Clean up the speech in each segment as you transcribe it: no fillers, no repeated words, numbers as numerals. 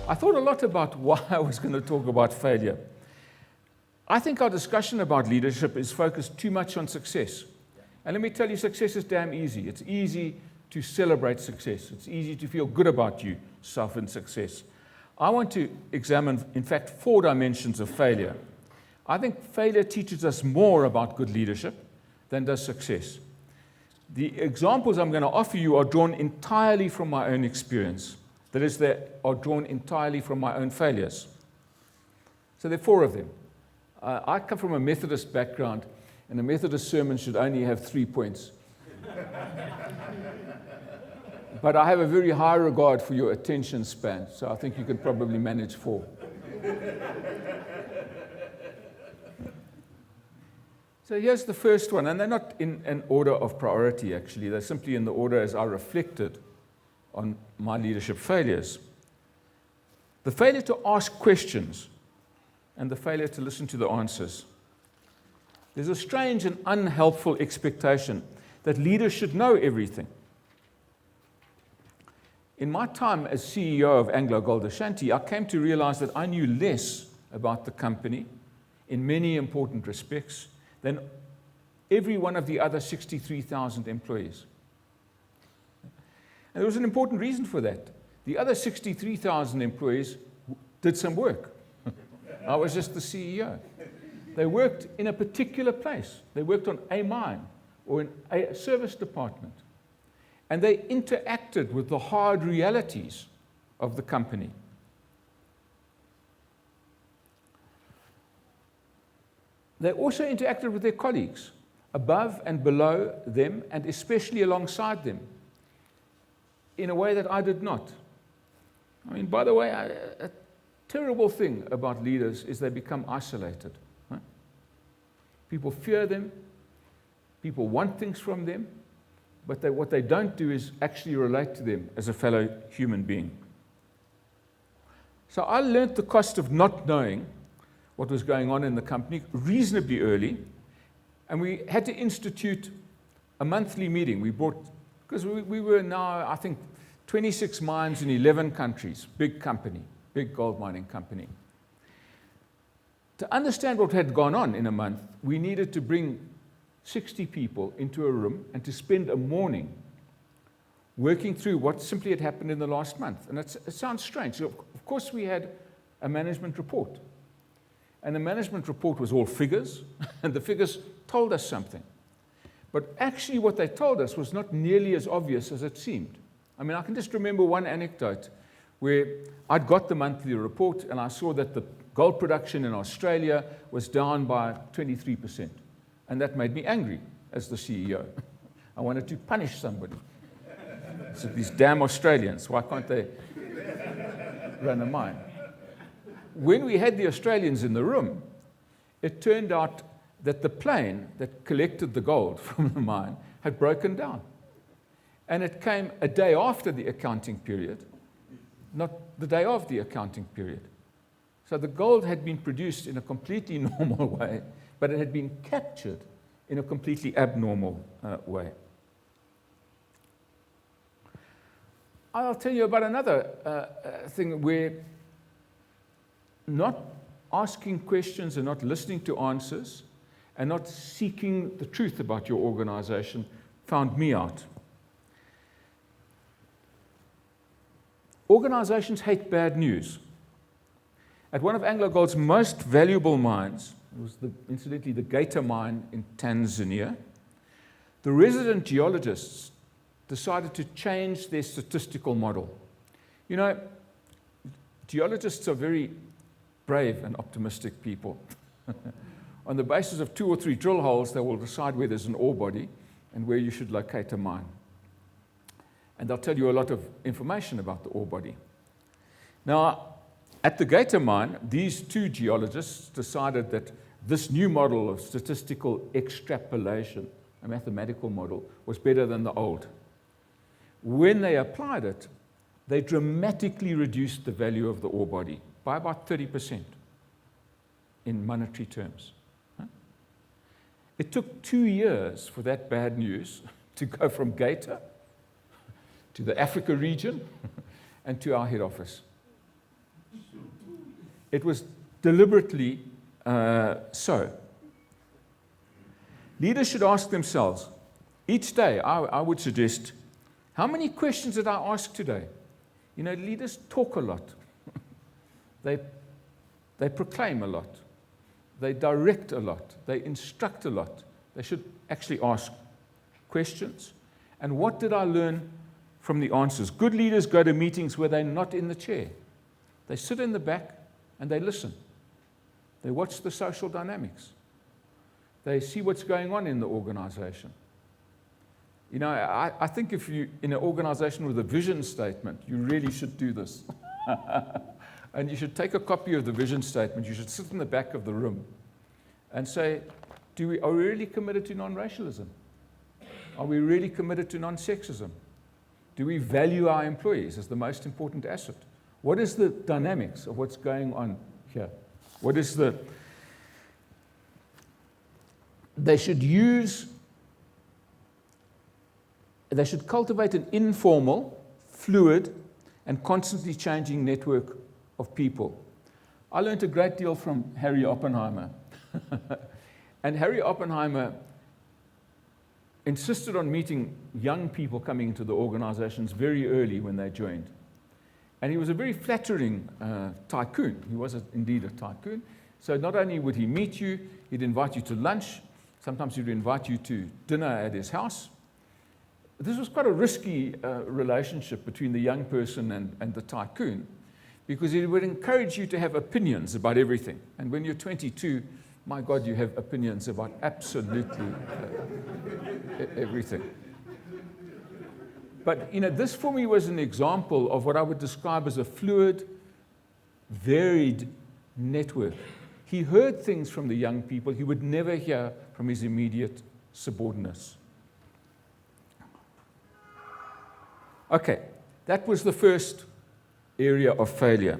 I thought a lot about why I was going to talk about failure. I think our discussion about leadership is focused too much on success. And let me tell you, success is damn easy. It's easy to celebrate success. It's easy to feel good about yourself in success. I want to examine, in fact, 4 dimensions of failure. I think failure teaches us more about good leadership than does success. The examples I'm going to offer you are drawn entirely from my own experience. That is, they are drawn entirely from my own failures. So there are 4 of them. I come from a Methodist background, and a Methodist sermon should only have 3 points. But I have a very high regard for your attention span, so I think you can probably manage 4. So here's the first one, and they're not in an order of priority, actually. They're simply in the order as I reflected on my leadership failures. The failure to ask questions and the failure to listen to the answers. There's a strange and unhelpful expectation that leaders should know everything. In my time as CEO of Anglo Gold Ashanti, I came to realize that I knew less about the company in many important respects than every one of the other 63,000 employees. And there was an important reason for that. The other 63,000 employees did some work. I was just the CEO. They worked in a particular place. They worked on a mine or in a service department. And they interacted with the hard realities of the company. They also interacted with their colleagues, above and below them, and especially alongside them, in a way that I did not. I mean, by the way, a terrible thing about leaders is they become isolated. Right? People fear them, people want things from them, but what they don't do is actually relate to them as a fellow human being. So I learned the cost of not knowing what was going on in the company reasonably early, and we had to institute a monthly meeting. Because we were now, I think, 26 mines in 11 countries, big company, big gold mining company. To understand what had gone on in a month, we needed to bring 60 people into a room and to spend a morning working through what simply had happened in the last month. And it sounds strange. So of course, we had a management report. And the management report was all figures, and the figures told us something. But actually what they told us was not nearly as obvious as it seemed. I mean, I can just remember one anecdote where I'd got the monthly report and I saw that the gold production in Australia was down by 23%. And that made me angry as the CEO. I wanted to punish somebody. So these damn Australians, why can't they run a mine? When we had the Australians in the room, it turned out that the plane that collected the gold from the mine had broken down. And it came a day after the accounting period, not the day of the accounting period. So the gold had been produced in a completely normal way, but it had been captured in a completely abnormal way. I'll tell you about another thing where not asking questions and not listening to answers and not seeking the truth about your organization found me out. Organizations hate bad news. At one of AngloGold's most valuable mines, it was incidentally the Gator mine in Tanzania, the resident geologists decided to change their statistical model. You know, geologists are very brave and optimistic people. On the basis of 2 or 3 drill holes, they will decide where there's an ore body and where you should locate a mine. And they'll tell you a lot of information about the ore body. Now, at the Gator mine, these 2 geologists decided that this new model of statistical extrapolation, a mathematical model, was better than the old. When they applied it, they dramatically reduced the value of the ore body by about 30% in monetary terms. It took 2 years for that bad news to go from Gator to the Africa region and to our head office. It was deliberately so. Leaders should ask themselves, each day, I would suggest, how many questions did I ask today? You know, leaders talk a lot. They proclaim a lot. They direct a lot. They instruct a lot. They should actually ask questions. And what did I learn from the answers? Good leaders go to meetings where they're not in the chair. They sit in the back and they listen. They watch the social dynamics. They see what's going on in the organization. You know, I think if you, in an organization with a vision statement, you really should do this. And you should take a copy of the vision statement. You should sit in the back of the room and say, are we really committed to non-racialism? Are we really committed to non-sexism? Do we value our employees as the most important asset? What is the dynamics of what's going on here? What is the... They should cultivate an informal, fluid, and constantly changing network of people. I learned a great deal from Harry Oppenheimer. And Harry Oppenheimer insisted on meeting young people coming into the organizations very early when they joined. And he was a very flattering tycoon. He was indeed a tycoon. So not only would he meet you, he'd invite you to lunch. Sometimes he'd invite you to dinner at his house. This was quite a risky relationship between the young person and the tycoon, because he would encourage you to have opinions about everything. And when you're 22, my God, you have opinions about absolutely everything. But, you know, this for me was an example of what I would describe as a fluid, varied network. He heard things from the young people he would never hear from his immediate subordinates. Okay, that was the first area of failure.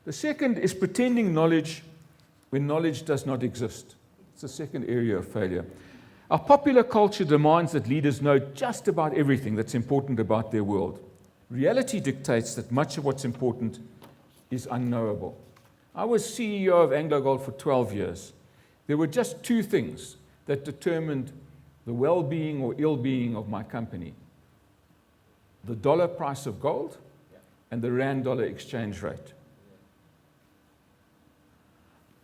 The second is pretending knowledge when knowledge does not exist. It's the second area of failure. Our popular culture demands that leaders know just about everything that's important about their world. Reality dictates that much of what's important is unknowable. I was CEO of AngloGold for 12 years. There were just two things that determined the well-being or ill-being of my company: the dollar price of gold and the rand-dollar exchange rate.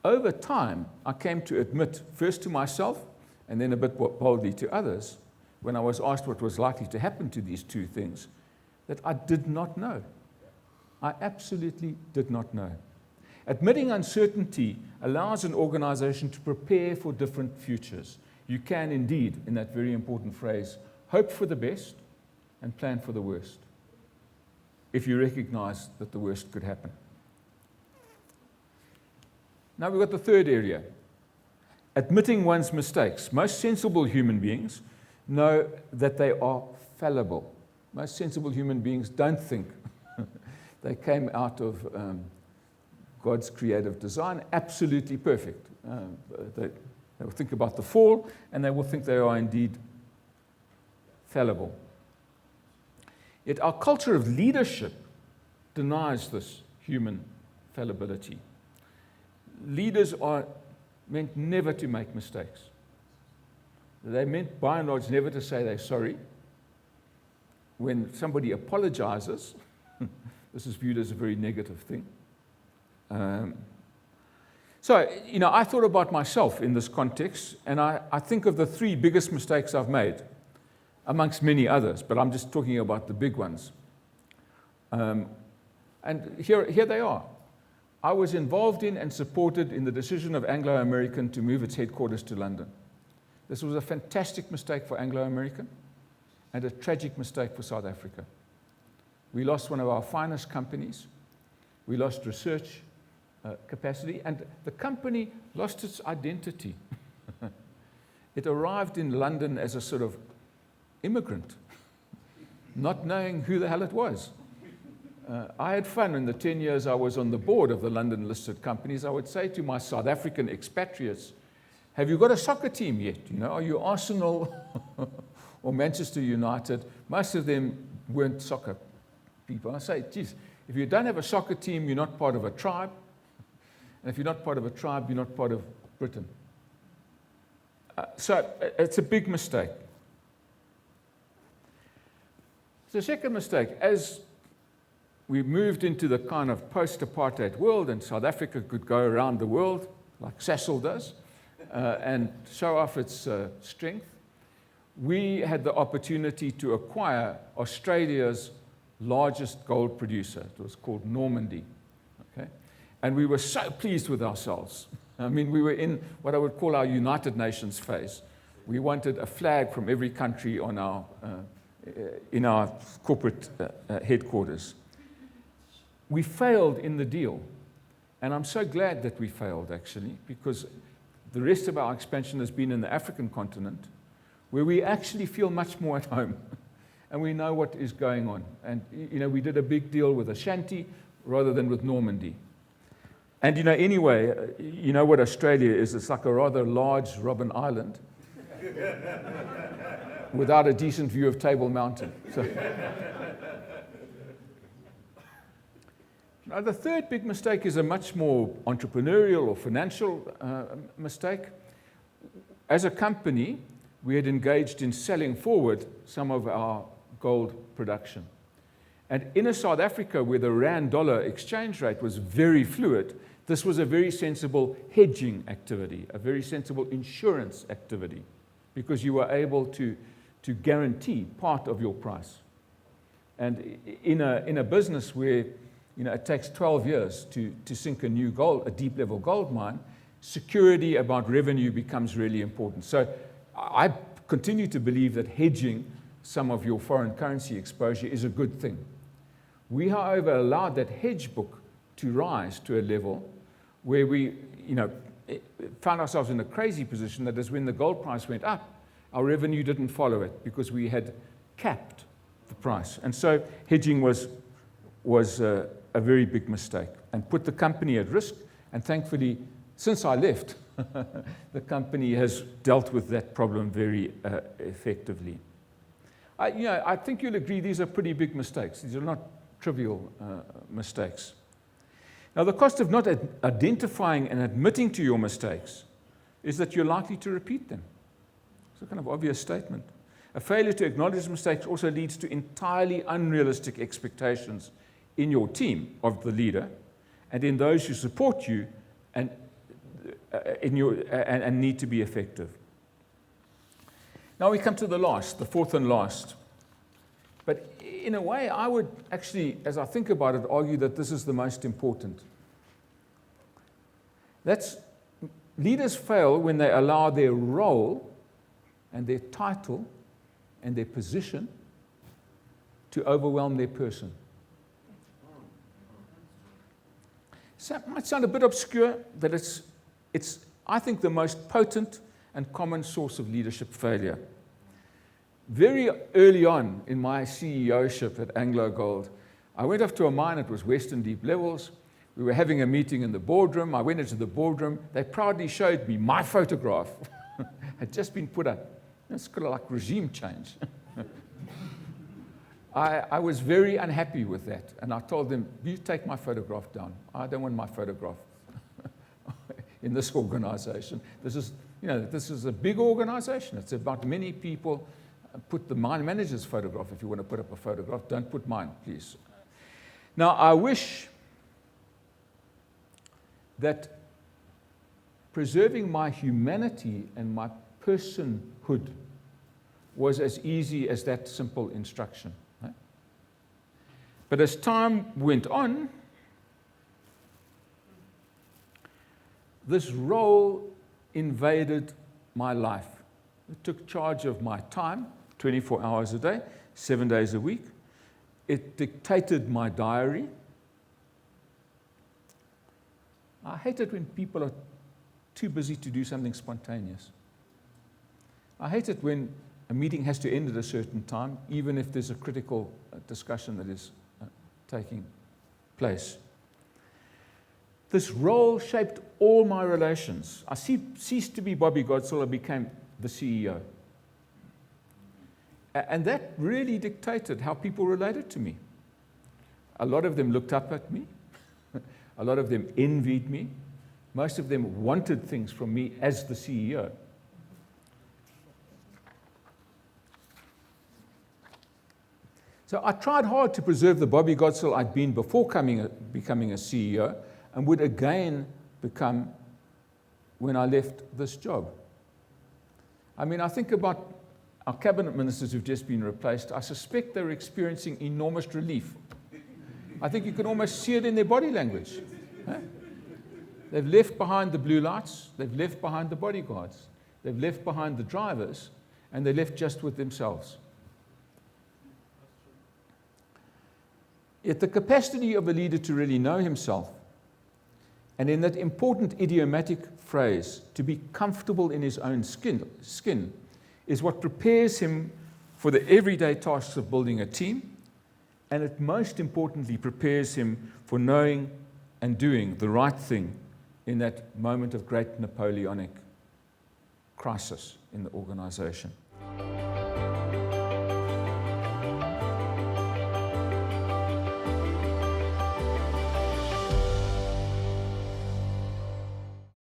Over time, I came to admit, first to myself and then a bit boldly to others, when I was asked what was likely to happen to these two things, that I did not know. I absolutely did not know. Admitting uncertainty allows an organization to prepare for different futures. You can indeed, in that very important phrase, hope for the best and plan for the worst, if you recognize that the worst could happen. Now we've got the third area, admitting one's mistakes. Most sensible human beings know that they are fallible. Most sensible human beings don't think they came out of God's creative design absolutely perfect. They will think about the fall, and they will think they are indeed fallible. Yet our culture of leadership denies this human fallibility. Leaders are meant never to make mistakes. They're meant, by and large, never to say they're sorry. When somebody apologizes, this is viewed as a very negative thing. So, you know, I thought about myself in this context, and I think of the three biggest mistakes I've made, amongst many others, but I'm just talking about the big ones. And here they are. I was involved in and supported in the decision of Anglo American to move its headquarters to London. This was a fantastic mistake for Anglo American and a tragic mistake for South Africa. We lost one of our finest companies. We lost research capacity, and the company lost its identity. It arrived in London as a sort of immigrant, not knowing who the hell it was. I had fun in the 10 years I was on the board of the London-listed companies. I would say to my South African expatriates, have you got a soccer team yet? You know, are you Arsenal or Manchester United? Most of them weren't soccer people. I say, geez, If you don't have a soccer team, you're not part of a tribe. And if you're not part of a tribe, you're not part of Britain. So it's a big mistake. The second mistake, as we moved into the kind of post-apartheid world, and South Africa could go around the world, like Sasol does, and show off its strength, we had the opportunity to acquire Australia's largest gold producer. It was called Normandy. Okay? And we were so pleased with ourselves. I mean, we were in what I would call our United Nations phase. We wanted a flag from every country on our, in our corporate headquarters. We failed in the deal. And I'm so glad that we failed, actually, because the rest of our expansion has been in the African continent, where we actually feel much more at home. And we know what is going on. And, you know, we did a big deal with Ashanti rather than with Normandy. And, you know, anyway, you know what Australia is. It's like a rather large Robben Island without a decent view of Table Mountain. So. Now, the third big mistake is a much more entrepreneurial or financial mistake. As a company, we had engaged in selling forward some of our gold production. And in a South Africa where the rand-dollar exchange rate was very fluid, this was a very sensible hedging activity, a very sensible insurance activity, because you were able to guarantee part of your price. And in a business where, you know, it takes 12 years to sink a deep level gold mine, security about revenue becomes really important. So I continue to believe that hedging some of your foreign currency exposure is a good thing. We, however, allowed that hedge book to rise to a level where we, you know, found ourselves in a crazy position that is when the gold price went up, our revenue didn't follow it because we had capped the price. And so hedging was a very big mistake and put the company at risk. And thankfully, since I left, the company has dealt with that problem very effectively. I think you'll agree these are pretty big mistakes. These are not trivial mistakes. Now, the cost of not identifying and admitting to your mistakes is that you're likely to repeat them. It's a kind of obvious statement. A failure to acknowledge mistakes also leads to entirely unrealistic expectations in your team of the leader and in those who support you and need to be effective. Now we come to the fourth and last. But in a way, I would actually, as I think about it, argue that this is the most important. Leaders fail when they allow their role and their title and their position to overwhelm their person. So it might sound a bit obscure, but it's I think, the most potent and common source of leadership failure. Very early on in my CEO-ship at AngloGold, I went off to a mine. It was Western Deep Levels. We were having a meeting in the boardroom. I went into the boardroom. They proudly showed me my photograph. Had just been put up. It's kind of like regime change. I was very unhappy with that. And I told them, you take my photograph down. I don't want my photograph in this organization. This is a big organization. It's about many people. Put the mine manager's photograph if you want to put up a photograph. Don't put mine, please. Now, I wish that preserving my humanity and my personhood was as easy as that simple instruction. Right? But as time went on, this role invaded my life. It took charge of my time, 24 hours a day, 7 days a week. It dictated my diary. I hate it when people are too busy to do something spontaneous. I hate it when a meeting has to end at a certain time, even if there's a critical discussion that is taking place. This role shaped all my relations. I ceased to be Bobby Godsell. I became the CEO. And that really dictated how people related to me. A lot of them looked up at me. A lot of them envied me. Most of them wanted things from me as the CEO. So I tried hard to preserve the Bobby Godsell I'd been before becoming a CEO and would again become when I left this job. I mean, I think about our cabinet ministers who've just been replaced. I suspect they're experiencing enormous relief. I think you can almost see it in their body language. Huh? They've left behind the blue lights, they've left behind the bodyguards, they've left behind the drivers, and they're left just with themselves. Yet the capacity of a leader to really know himself, and in that important idiomatic phrase, to be comfortable in his own skin, is what prepares him for the everyday tasks of building a team, and it most importantly prepares him for knowing and doing the right thing in that moment of great Napoleonic crisis in the organization.